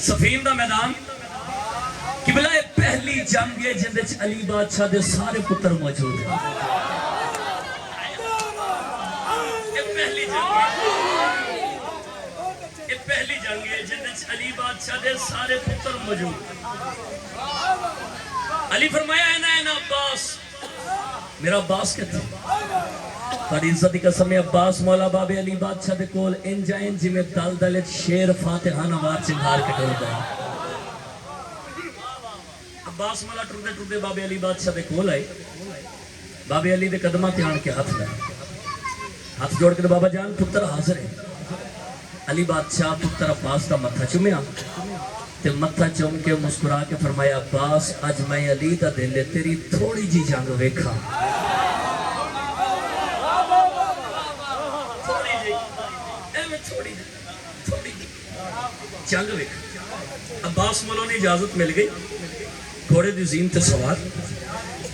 सफीन दा मैदान किबला पहली जंग है जिंदे च अली बादशाह दे सारे पुत्र मौजूद हैं। पहली जंग है जिंदे च अली बादशाह दे सारे पुत्र मौजूद। अली फरमाया है ना अब्बास, मेरा अब्बास किथे? बड़ी इज्जत की कसम है अब्बास मौला बाबे अली बादशाह दे कोल इंज आए जिवें दल दल शेर फातिहा नवाज चिंगार के टुरदा है। अब्बास मौला टुरदे टुरदे बाबे अली बादशाह दे कोल आए, बाबे अली दे कदमां ते आण के हाथ लाए, हाथ जोड़ के बाबा जान पुत्र हाजिर है। अली बादशाह पुत्र अब्बास का मत्था चुमिया ते मत्था चुम के मुस्कुरा के फरमाया अब्बास अज मैं अली दा दिल है तेरी थोड़ी जी जंग वेखा। जंग वेखा। अब्बास मौला ने इजाजत मिल गई, घोड़े दी जीन ते सवार,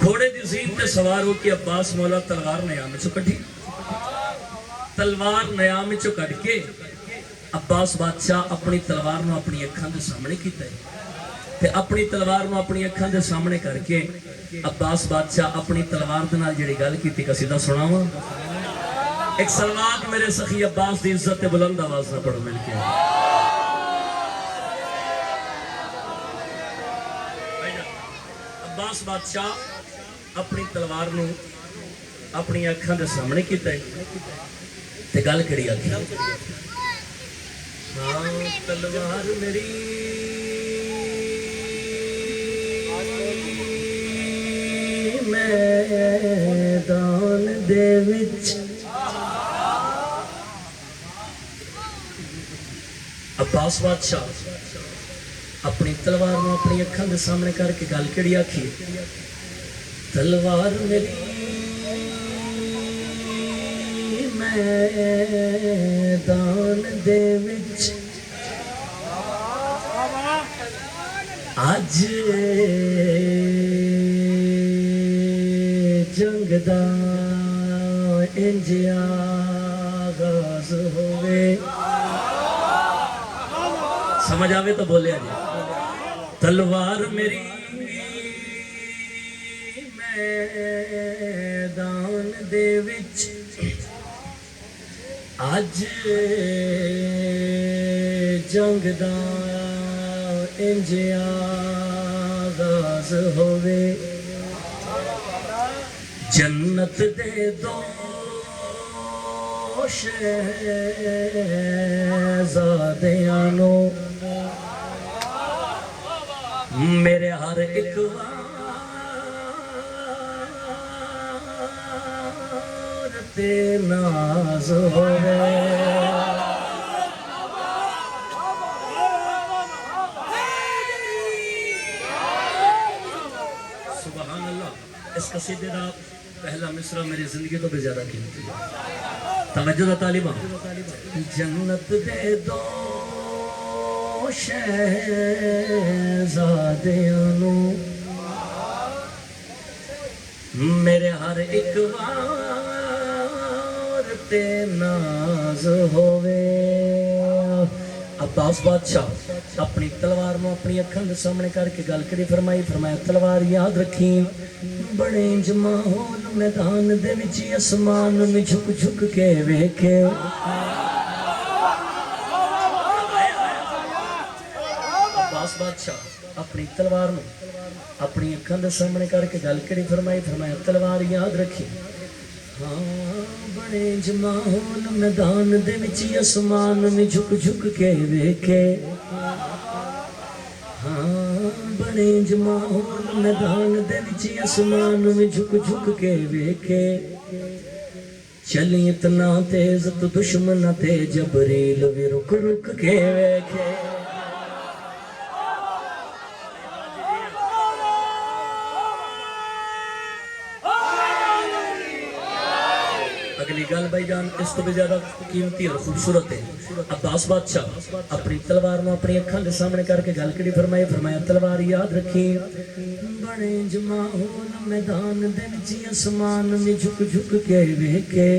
घोड़े दी जीन ते सवार हो के अब्बास मौला तलवार नयाम चो कढ़ी, तलवार नयाम चो कढ़ के अब्बास बादशाह अपनी तलवार नूं अपनी अखां दे सामने कीता ते अपनी तलवार नूं अपनी अखां दे सामने करके अब्बास बादशाह अपनी तलवार दे नाल जिहड़ी गल कीती कसीदा सुणावां। एक सलवात मेरे सखी अब्बास दी इज्जत ते बुलंद आवाज नाल पढ़ो मिल के। अब्बास बादशाह अपनी तलवार नूं अपनी अखां दे सामने कीता ते गल करी आखी, हाँ तलवार मेरी मैदान दे विच अब्बास बादशाह अपनी तलवार नूं अपनी अखां दे सामने करके गल कड़ी आखी, तलवार मेरी मैदान दे विच अज जंग दा इंज आगाज होवे। समझ आवे तो बोले जी, तलवार मेरी मैदान दे विच अज जंग दा इंज आगाज होवे। जन्नत दे दो शहज़ादियां नू मेरे हर एक वार ते नाज होवे। सुभान अल्लाह। इस कसीदे का पहला मिसरा मेरी जिंदगी तो भी ज्यादा कीमती है। तवज्जो दा तालिबा। जन्नत दे दो शहज़ादियां नू मेरे हर एक वार ते नाज होवे। अब्बास बादशाह अपनी तलवार नूं अपनी अखां दे सामने करके गल करी फरमाई, फरमाया तलवार याद रखी, बड़े इंज माहौल मैदान दे विच आसमान नूं झुक झुक के वेखे। अब्बास बादशाह अपनी तलवार नूं अपनी अखां दे सामने करके गल करी फरमाई, फरमाया तलवार याद रखी, हाँ बड़े इंज माहौल मैदान दे विच आसमान नूं झुक झुक के वेखे। हाँ बड़े इंज माहौल मैदान दे विच आसमान नूं झुक झुक के वेखे। चली इतना तेज तो दुश्मन ते जबरील भी रुक रुक के वेखे। अगली गल भाईजान इस तो भी ज्यादा कीमती और खूबसूरत है। अब्बास बादशाह अपनी तलवार नूं अपनी अखां दे सामने करके गल करी फरमाई, फरमाया तलवार याद रखी, बड़े इंज माहौल मैदान दे विच आसमान में झुक झुक के वेखे।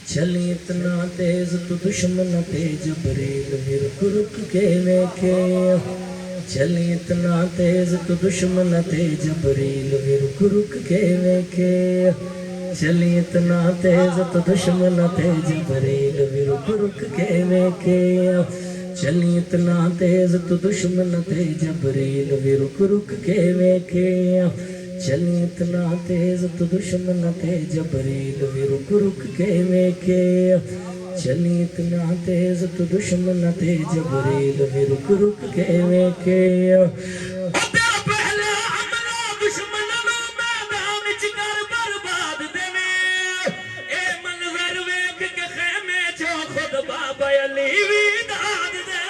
چلی اتنا تیز تو دشمن تے جبریل بھی رک رک کے ویکھے چلی اتنا تیز تو دشمن تے جبریل بھی رک رک کے ویکھے چلی اتنا تیز تو دشمن تے جبریل بھی رک رک کے ویکھے چلی اتنا تیز تو دشمن تے جبریل بھی رک رک کے ویکھے چلی اتنا تیز تو دشمن تے جبریل بھی رک رک کے ویکھے چلی اتنا تیز تو دشمن تے جبریل بھی رک رک کے ویکھے پہلا حملہ دشمن نو میدان وچ کر برباد دیوے اے منظر ویکھ کے خیمے چوں خود بابا علی وی داد دے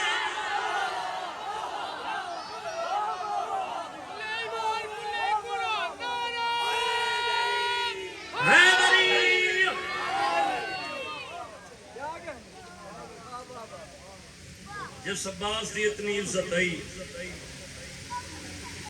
جس عباس دی اتنی عزت آئی